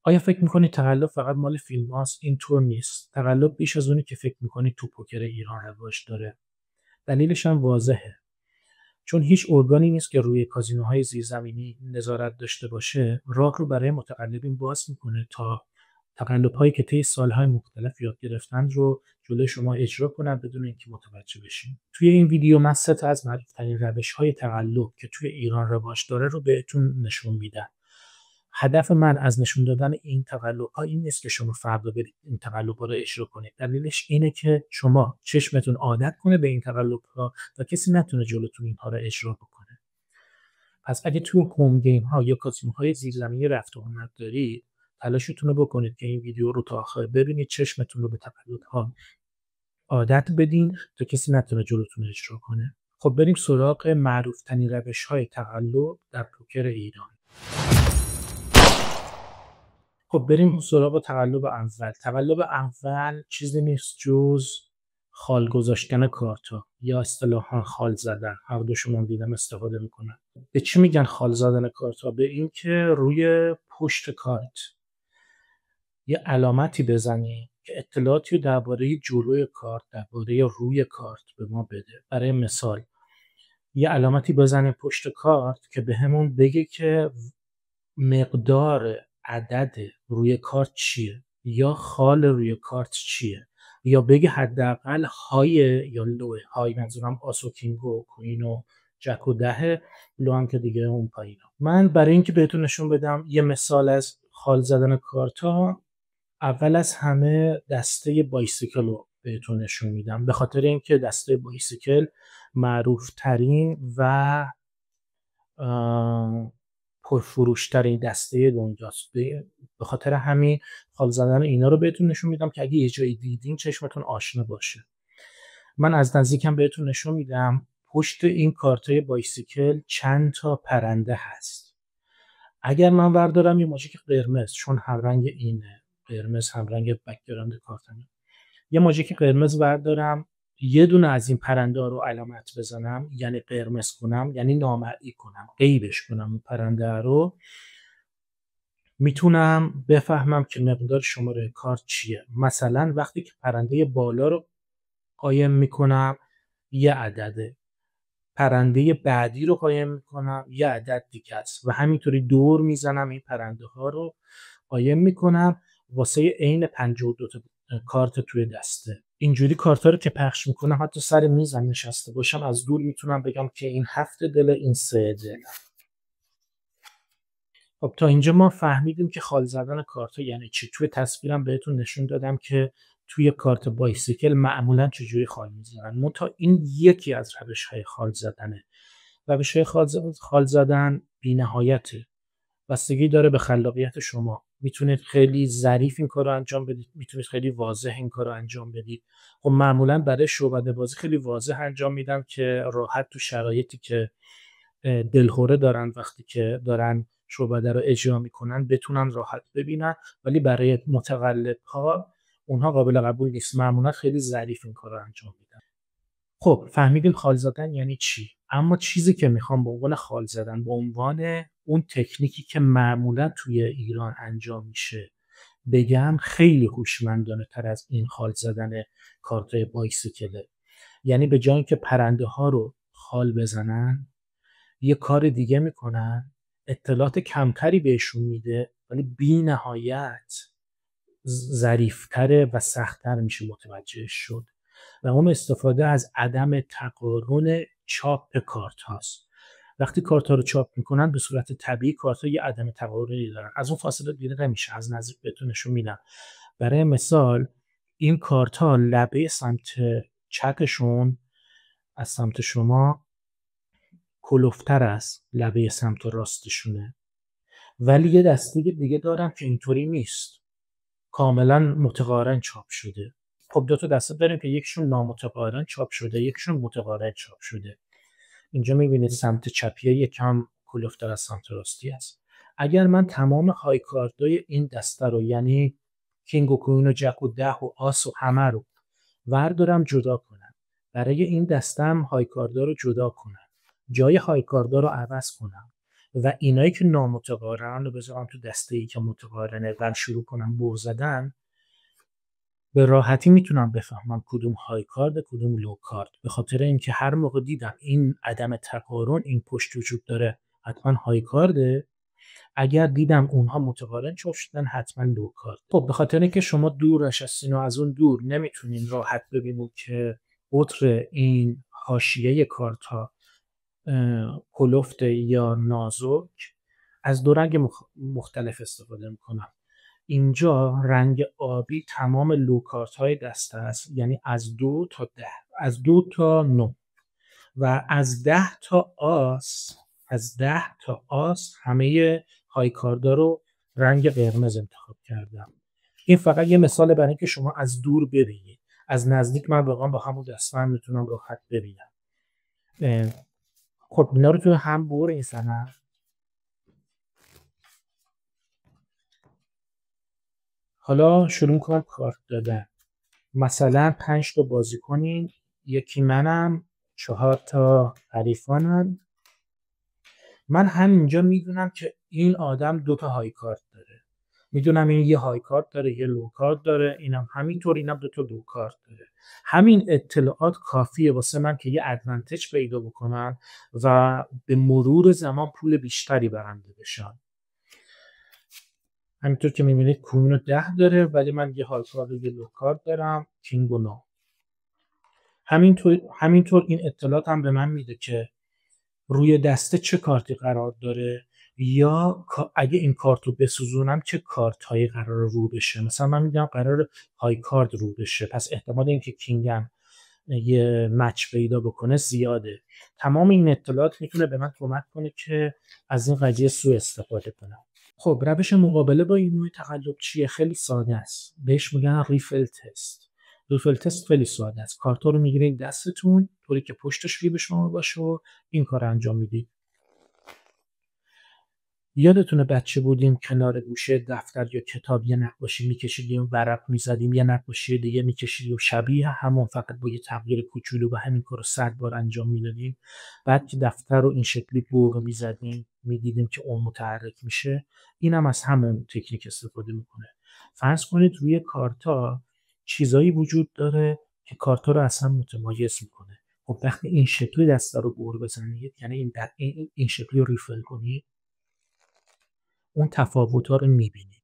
آیا فکر میکنید تقلب فقط مال فیلم هاست؟ اینطور نیست. تقلب بیش از اونی که فکر میکنید تو پوکر ایران رواج داره. دلیلش هم واضحه. چون هیچ ارگانی نیست که روی کازینوهای زیرزمینی نظارت داشته باشه، راه رو برای متقلبین باز میکنه تا تقلب‌هایی که طی سالهای مختلف یاد گرفتن رو جلوی شما اجرا کنن بدون اینکه متوجه بشین. توی این ویدیو من 3 تا از معروف‌ترین روش‌های تقلب که توی ایران رواج داره رو بهتون نشون میدم. هدف من از نشون دادن این تقلب‌ها این نیست که شما فردا برید این تقلب‌ها رو اجرا کنید. دلیلش اینه که شما چشمتون عادت کنه به این تقلب‌ها و کسی نتونه جلوتون اینها رو اجرا بکنه. پس اگه تو هوم گیم ها یا کازینوهای زیرزمینی رفت و آمد دارید، تلاشتون رو بکنید که این ویدیو رو تا آخر ببینید، چشمتون رو به تقلب‌ها عادت بدین تا کسی نتونه جلوتون اجرا کنه. خب بریم سراغ معروف‌ترین روش‌های تقلب در پوکر ایران. خب بریم سراغ تقلب اول. تقلب اول چیزی نیست جز خال گذاشتن کارتا یا اصطلاحاً خال زدن. هر دو شما دیدم استفاده میکنن. به چی میگن خال زدن کارتا؟ به این که روی پشت کارت یه علامتی بزنی که اطلاعاتی درباره جلوی کارت، درباره روی کارت به ما بده. برای مثال یه علامتی بزنیم پشت کارت که بهمون بگه که مقدار عدد روی کارت چیه یا خال روی کارت چیه، یا بگه حداقل های یا لو. های منظورم آس و کینگ و کوین و جک و ده، لو هم که دیگه اون پایینا. من برای اینکه بهتون نشون بدم یه مثال از خال زدن کارت ها، اول از همه دسته بایسیکل رو بهتون نشون میدم، به خاطر اینکه دسته بایسیکل معروف ترین و پرفروشترین دسته دنیاست. به خاطر همین خال زدن اینا رو بهتون نشون میدم که اگه یه جایی دیدین چشمتون آشنا باشه. من از نزدیکم بهتون نشون میدم پشت این کارتای بایسیکل چند تا پرنده هست. اگر من بردارم یه ماژیک قرمز، چون هم رنگ اینه، قرمز هم رنگ بک‌گراند کارتمه، یه ماژیک قرمز بردارم، یه دونه از این پرنده ها رو علامت بزنم، یعنی قرمز کنم، یعنی نامرئی کنم، غیبش کنم پرنده رو، میتونم بفهمم که مقدار شماره کارت چیه. مثلا وقتی که پرنده بالا رو قایم میکنم یه عدده، پرنده بعدی رو قایم میکنم یه عدد دیگه است و همینطوری دور میزنم این پرنده ها رو قایم میکنم واسه عین 52 تا کارت توی دسته. اینجوری کارتا رو که پخش میکنم حتی سر میزم نشسته باشم از دور میتونم بگم که این 7 دل، این 3 دل. خب تا اینجا ما فهمیدیم که خال زدن کارتا یعنی چی. توی تصویرم بهتون نشون دادم که توی کارت بایسیکل معمولا چجوری خال میزنن. منتها این یکی از روش‌های خال زدنه. روش‌های خال زدن بی‌نهایته. بستگی داره به خلاقیت شما. میتونید خیلی ظریف این کارو انجام بدید، میتونید خیلی واضح این کارو انجام بدید. خب معمولا برای شعبده بازی خیلی واضح انجام میدم که راحت تو شرایطی که دلهوره دارن وقتی که دارن شعبده رو اجرا میکنن بتونن راحت ببینن، ولی برای متقلب ها اونها قابل قبول نیست. معمولا خیلی ظریف این کارو انجام میدن. خب فهمیدیم خال زدن یعنی چی، اما چیزی که میخوام به عنوان خال زدن، به عنوان اون تکنیکی که معمولا توی ایران انجام میشه بگم، خیلی هوشمندانه تر از این خال زدن کارتای بایسیکله. یعنی به جای اینکه پرنده ها رو خال بزنن یه کار دیگه میکنن، اطلاعات کمتری بهشون میده ولی بی نهایت ظریفتره و سختتر میشه متوجه شد. و اون استفاده از عدم تقارن چاپ کارت هاست. وقتی کارت ها رو چاپ میکنن به صورت طبیعی کارت ها یه عدم تقارنی دارن، از اون فاصله دیده نمیشه. از نزدیک بهتون نشون میدم. برای مثال این کارت ها لبه سمت چپشون از سمت شما کلوفتر است، لبه سمت راستشونه، ولی یه دسته دیگه دارن که اینطوری نیست، کاملا متقارن چاپ شده. خب دو تا دسته داریم که یکیشون نامتقارن چاپ شده، یکیشون متقارن چاپ شده. اینجا میبینید سمت چپیه یکم کلوفتر از سمت راستی است. اگر من تمام های کاردای این دسته رو، یعنی کینگ و کوین و جک و ده و آس و همه رو وردارم جدا کنم، برای این دسته هم های کاردا رو جدا کنم، جای های کاردا رو عوض کنم و اینایی که نامتقارن رو بذارم تو دسته ای که متقارنه و شروع کنم بر زدن، به راحتی میتونم بفهمم کدوم های کارد کدوم لو کارد، به خاطر اینکه هر موقع دیدم این عدم تقارن این پشت وجود داره حتما های کارده، اگر دیدم اونها متقارن شدن حتما لو کارد. خب به خاطر اینکه شما دور نشستین و از اون دور نمیتونین راحت ببینید که قطر این حاشیه کارت ها کلفت یا نازک، از دو رنگ مختلف استفاده میکنم. اینجا رنگ آبی تمام لو کارت های دسته است، یعنی از 2 تا 10، از 2 تا 9 و از 10 تا آس، از 10 تا آس همه های کاردا رو رنگ قرمز انتخاب کردم. این فقط یه مثال برای اینکه شما از دور ببینید، از نزدیک من واقعا با همون دسته هم میتونم راحت ببینم. خب اینا رو تو هم بریزنم. حالا شروع کنم کارت دادن. مثلا 5 تا بازی کنین، یکی منم، 4 تا حریفانم. من همینجا میدونم که این آدم 2 تا های کارت داره، میدونم این یه های کارت داره یه لو کارت داره، اینم همینطور، اینم 2 تا لو کارت داره. همین اطلاعات کافیه واسه من که یه ادوانتج پیدا بکنم و به مرور زمان پول بیشتری برنده بشم. همینطور که میبینید کوین 10 داره ولی من یه های کارت یه لو کارت دارم، کینگ و 9. همینطور این اطلاعات هم به من میده که روی دسته چه کارتی قرار داره، یا اگه این کارت رو بسوزونم چه کارت هایی قرار رو بشه. مثلا من میدونم قرار های کارت رو بشه، پس احتمال اینکه کینگم یه مچ پیدا بکنه زیاده. تمام این اطلاعات میتونه به من کمک کنه که از این قضیه سوء استفاده کنم. خب روش مقابله با این نوع تقلب چیه؟ خیلی ساده است، بهش میگن ریفل تست. ریفل تست خیلی ساده است. کارتا رو میگیرید دستتون طوری که پشتش روی به شما باشه و این کار انجام میدید. یادتونه بچه بودیم کنار گوشه دفتر یا کتاب یه نقاشی میکشیدیم، ورق میزدیم، یه نقاشی دیگه میکشیدیم شبیه همون فقط با یه تغییر کوچولو و همین کارو 100 بار انجام میدادیم. بعد که دفتر رو این شکلی بوق میزدیم میدیدیم که اون متحرک میشه. اینم از همون تکنیک استفاده میکنه. فرض کنید روی کارتا چیزایی وجود داره که کارتا رو اصلا متمایز میکنه. خب وقتی این شکلی دسته رو بوق بزنید، یعنی این شکلی رو ریفل کنید، اون تفاوت‌ها رو می‌بینید.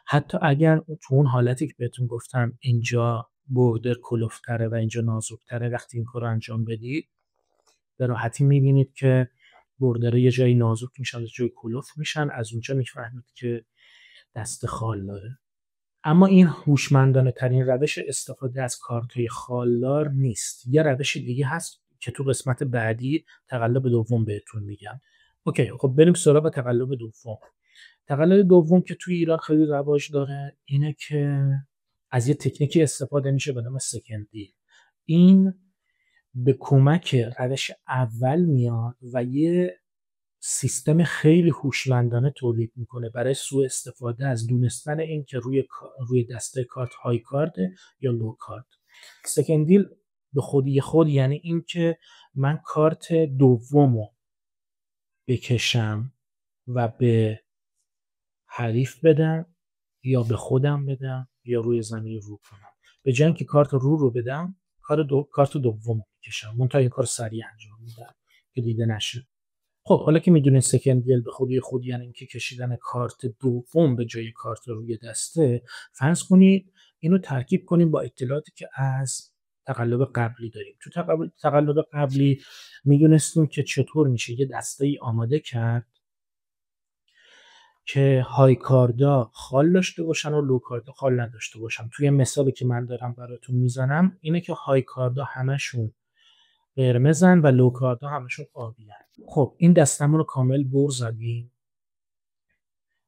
حتی اگر تو اون حالتی که بهتون گفتم اینجا بوردر کلفتره و اینجا نازکتره، وقتی این کار رو انجام بدید به راحتی می‌بینید که بوردر یه جایی نازک میشن یه جایی کلفت میشن. از اونجا می‌فهمید که دست خال داره. اما این هوشمندانه ترین روش استفاده از کارت‌های خالدار نیست. یه روش دیگه هست که تو قسمت بعدی تقلب دوم بهتون میگم. اوکی، خب بریم سراغ تقلب دوم. تقلب دوم که توی ایران خیلی رواج داره اینه که از یه تکنیکی استفاده میشه به نام سکندی. این به کمک روش اول میاد و یه سیستم خیلی هوشمندانه تولید میکنه برای سوء استفاده از دونستن این که روی دسته کارت های کارت یا لو کارت. سکندیل به خودی خود یعنی این که من کارت دومو بکشم و به حریف بدم یا به خودم بدم یا روی زمین رو کنم. به جای اینکه کارت رو بدم کارت دوم میکشم، منتها این کار سریع انجام میدم که دیده نشه. خب حالا که میدونید سکندیل به خود یعنی اینکه کشیدن کارت دوم به جای کارت روی دسته، فرض کنید اینو ترکیب کنیم با اطلاعاتی که از تقلب قبلی داریم. تو تقلب قبلی میدونستیم که چطور میشه یه دسته ای آماده کرد که های کاردا خال داشته باشن و لو کاردا خال نداشته باشن. توی مثالی که من دارم براتون میزنم اینه که های کاردا همشون قرمزن و لو کاردا همشون آبی هن. خب این دستمون رو کامل بر زدیم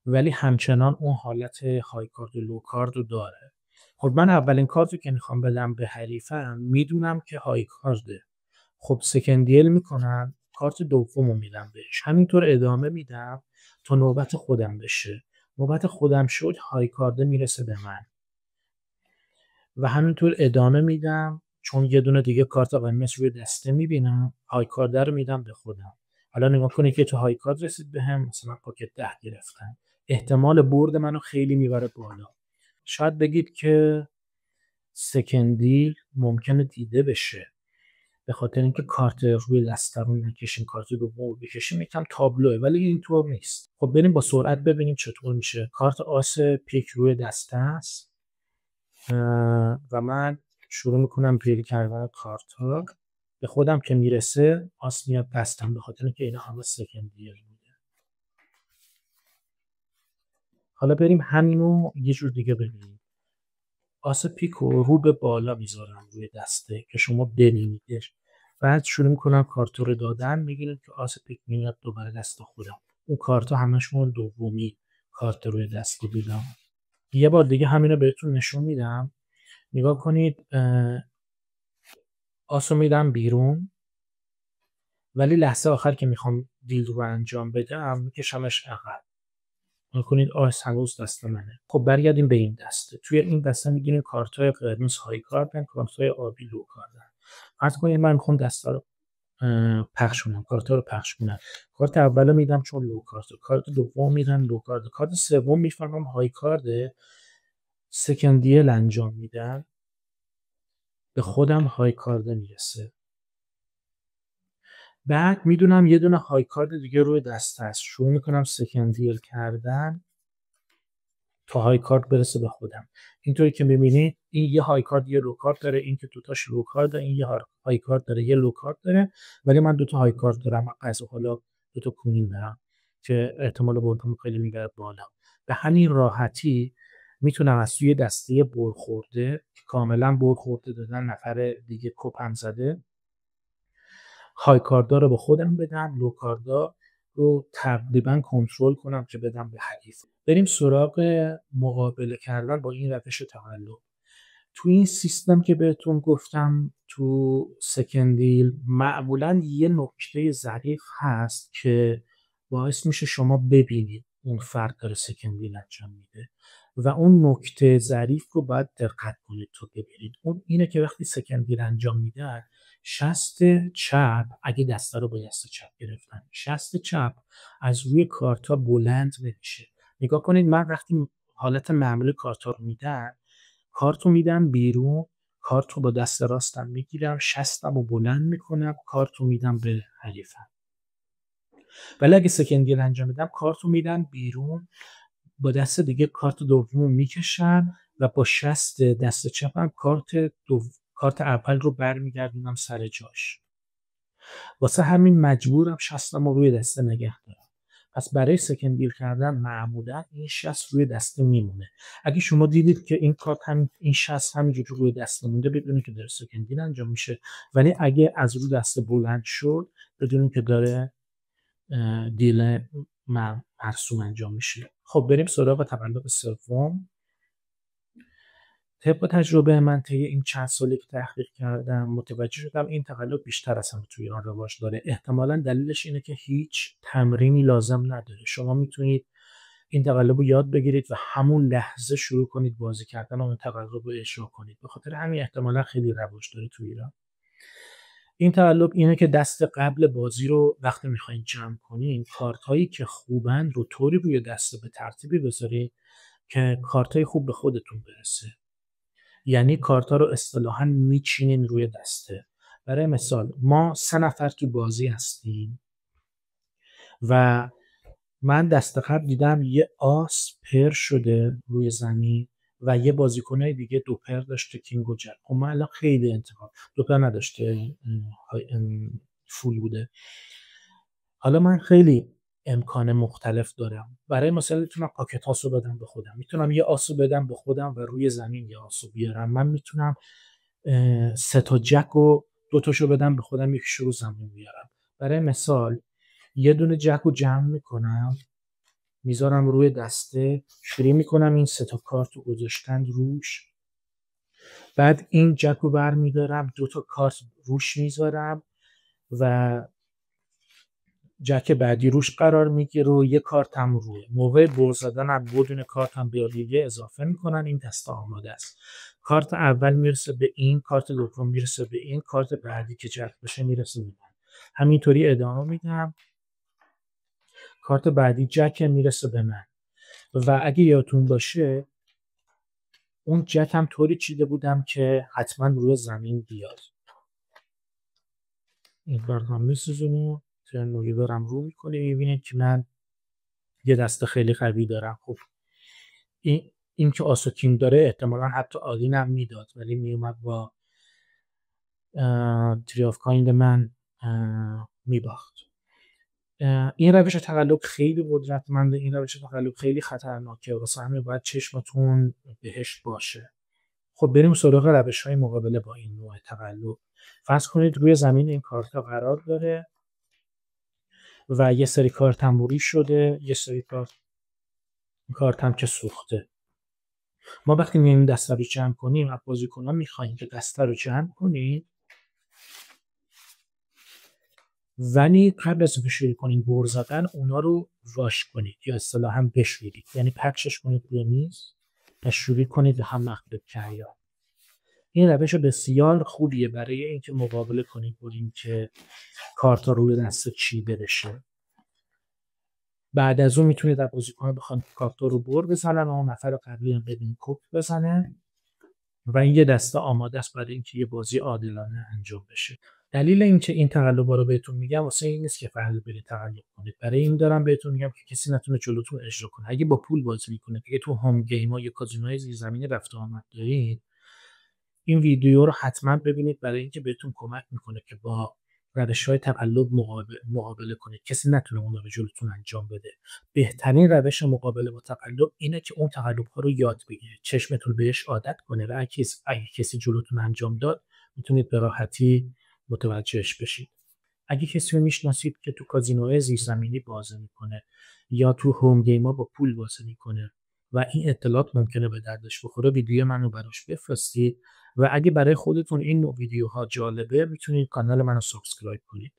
ولی همچنان اون حالت های کارد و لو کارد رو داره. خب من اولین کارت رو که میخوام بدم به حریفم میدونم که های کارده. خب سکندیل میکنم کارت دوم رو میدم بهش، همینطور ادامه میدم تا نوبت خودم بشه. نوبت خودم شد های کارده میرسه به من و همینطور ادامه میدم چون یه دونه دیگه کارت قرمز روی دسته میبینم، های کارده رو میدم به خودم حالا نگاه کنید که تو های کارت رسید بهم، مثلا پاکت 10 گرفتم، احتمال برد منو خیلی میبره بالا. شاید بگید که سکندی ممکنه دیده بشه به خاطر اینکه کارت روی دست رو نکشیم، کارت دوم بکشیم، یکم تابلوه، ولی اینطور نیست. خب بریم با سرعت ببینیم چطور میشه. کارت آس پیک روی دسته است و من شروع میکنم پیل کردن کارت ها. به خودم که میرسه آس میاد دستم، به خاطر اینکه اینا همه سکندیر بوده. حالا بریم همینو یه جور دیگه ببینیم. آس پیک رو به بالا میذارم روی دسته که شما ببینیدش. بعد شروع میکنم کارت رو دادن، میگیرید که آس پیک میاد دوباره دست خودم. اون کارت ها همشون دومی کارت روی دست رو دیدم. یه بار دیگه همینو بهتون نشون میدم. نگاه کنید، آس رو میدم بیرون، ولی لحظه آخر که میخوام دیل رو انجام بدم میکشمش عقب. نگاه کنید آس هنوز دست منه. خب برگردیم به این دسته. توی این دسته میگیریم کارت‌های قرمز های کاردن، کارت‌های آبی لو کاردن. فرض کنید من میخوام دستا رو پخش کنم، کارت‌ها رو پخش کنم. کارت اولو میدم چون لو کارت، کارت دوم میدم لو کارت، کارت سوم میفهمم های کارت، سکندیل انجام میدم، به خودم های کارت میرسه. بعد میدونم یه دونه های کارت دیگه روی دست هست، شروع میکنم سکندیل کردن تا های کارت برسه به خودم. اینطوری که میبینید این یه های کارت یه لو کارت داره، این که دوتاش لو کارت داره، این یه های کارت داره یه لو کارت داره، ولی من دوتا های کارت دارم، از حالا دوتا کونین دارم که احتمال بردم خیلی میبره بالا. به همین راحتی میتونم از توی دسته برخورده که کاملا برخورده دادن، نفر دیگه کپم زده، های کاردا رو به خودم بدم، لو کاردا رو تقریبا کنترل کنم که بدم به حریف. بریم سراغ مقابله کردن با این روش تقلب. تو این سیستم که بهتون گفتم تو سکندیل معمولا یه نکته ظریف هست که باعث میشه شما ببینید اون فرد داره سکندیل انجام میده و اون نکته ظریف رو باید دقت کنید تو ببینید. اون اینه که وقتی سکندیل انجام میدن، شست چپ، اگه دسته رو با دست چپ گرفتن، شست چپ از روی کارتا بلند نمیشه. نگاه کنید من وقتی حالت معمولی کارتا رو میدن، کارت رو میدم بیرون، کارت رو با دست راستم میگیرم، شستم رو بلند میکنم، کارت رو میدم به حریفم. ولی اگه سکندیل انجام میدم، کارت رو میدم بیرون، با دست دیگه کارت دوم میکشم و با شست دست چپم کارت اول رو برمیگردونم سر جاش. واسه همین مجبورم شستم رو روی دسته نگه دارم. پس برای سکندیل کردن معمولا این شست روی دسته میمونه. اگه شما دیدید که این کارت این شست همینجوری روی دسته مونده، بدونید که داره سکندیل انجام میشه. ولی اگه از روی دسته بلند شد، بدونید که داره دیل مرسوم انجام میشه. خب بریم سراغ تقلب سوم. طبق تجربه من طی این چند سالی که تحقیق کردم متوجه شدم این تقلب بیشتر از همه توی ایران رواج داره. احتمالاً دلیلش اینه که هیچ تمرینی لازم نداره. شما میتونید این تقلب رو یاد بگیرید و همون لحظه شروع کنید بازی کردن و اون تقلب رو اجرا کنید. به خاطر همین احتمالاً خیلی رواج داره توی ایران. این تقلب اینه که دست قبل بازی رو وقتی میخواین جمع کنین، کارت هایی که خوبن رو طوری روی دسته به ترتیبی بذارید که کارت های خوب به خودتون برسه. یعنی کارت ها رو اصطلاحاً میچینین روی دسته. برای مثال ما 3 نفر تو بازی هستیم و من دست قبل دیدم یه آس پر شده روی زمین و یه بازیکنای دیگه 2 پر داشته، کینگ و جک. خب من الان خیلی انتخاب، 2 پر نداشته، فول بوده. حالا من خیلی امکان مختلف دارم. برای مثال میتونم پاکت آسو بدم به خودم، میتونم یه آسو بدم به خودم و روی زمین یه آسو بیارم. من میتونم 3 تا جک و 2 تاشو بدم به خودم، یکیشو رو زمین بیارم. برای مثال یه دونه جک رو جمع میکنم، میذارم روی دسته، شروع میکنم این 3 تا کارت رو گذاشتن روش. بعد این جک رو برمیدارم، 2 تا کارت روش میذارم و جک بعدی روش قرار میگیره و یه کارت هم روی. موقع بر زدن هم بدون کارت هم به دیگه اضافه میکنن. این دسته آماده است. کارت اول میرسه به این، کارت دوم میرسه به این، کارت بعدی که جک بشه میرسه به من. همینطوری ادامه میدم کارت بعدی جک میرسه به من و اگه یادتون باشه اون جک هم طوری چیده بودم که حتما روی زمین بیاد. این بار هم میسوزونم، ترنوری برم رو میکنه، میبینید که من یه دست خیلی قوی دارم. خب این که آسو کینگ داره احتمالا حتی آلین هم میداد، ولی میومد با تری آف کاینگ من میباخت. این روش تقلب خیلی قدرتمنده، این روش تقلب خیلی خطرناکه، واسه همین باید چشمتون بهش باشه. خب بریم سراغ روش های مقابله با این نوع تقلب. فرض کنید روی زمین این کارت قرار داره و یه سری کارت هم روی شده، یه سری کارت هم که سوخته. ما وقتی میایم دسته رو جمع کنیم، از بازیکنان میخوایم که دسته رو جمع کنید، ولی قبل از اینکه شروع کنید بر زدن اونا رو واش کنید یا اصطلاحاً بشورید، یعنی پخشش کنید روی میز و شروع کنید به هم مخلوط کردن. این روش بسیار خوبیه برای اینکه مقابله کنید با اینکه کارتا روی دست چی برشه. بعد از اون میتونید از بازیکن‌ها بخوان کارتا رو بر بزنن و اون نفر قبلی هم بدون کوپ بزنه و این یه دسته آماده است برای اینکه یه بازی عادلانه انجام بشه. دلیل اینکه این تقلبا رو بهتون میگم واسه این نیست که فقط برید تقلب کنید، برای این دارم بهتون میگم که کسی نتونه جلوتون اجرا کنه. اگه با پول بازی میکنید، اگه تو هوم گیم ها یا کازینوهای زیرزمینی رفت و آمد دارید، این ویدیو رو حتما ببینید برای اینکه بهتون کمک میکنه که با روش‌های تقلب مقابله کنید، کسی نتونه اون رو به جلوتون انجام بده. بهترین روش مقابله با تقلب اینه که اون تقلب‌ها رو یاد بگیرید، چشمتون بهش عادت کنه و اگه کسی جلوتون انجام داد میتونید به راحتی متوجهش بشید. اگه کسی رو میشناسید که تو کازینوهای زیرزمینی بازی میکنه یا تو هوم گیم‌ها با پول بازی میکنه و این اطلاعات ممکنه به دردش بخوره، ویدیو منو براش بفرستید و اگه برای خودتون این نوع ویدیوها جالبه میتونید کانال منو سابسکرایب کنید.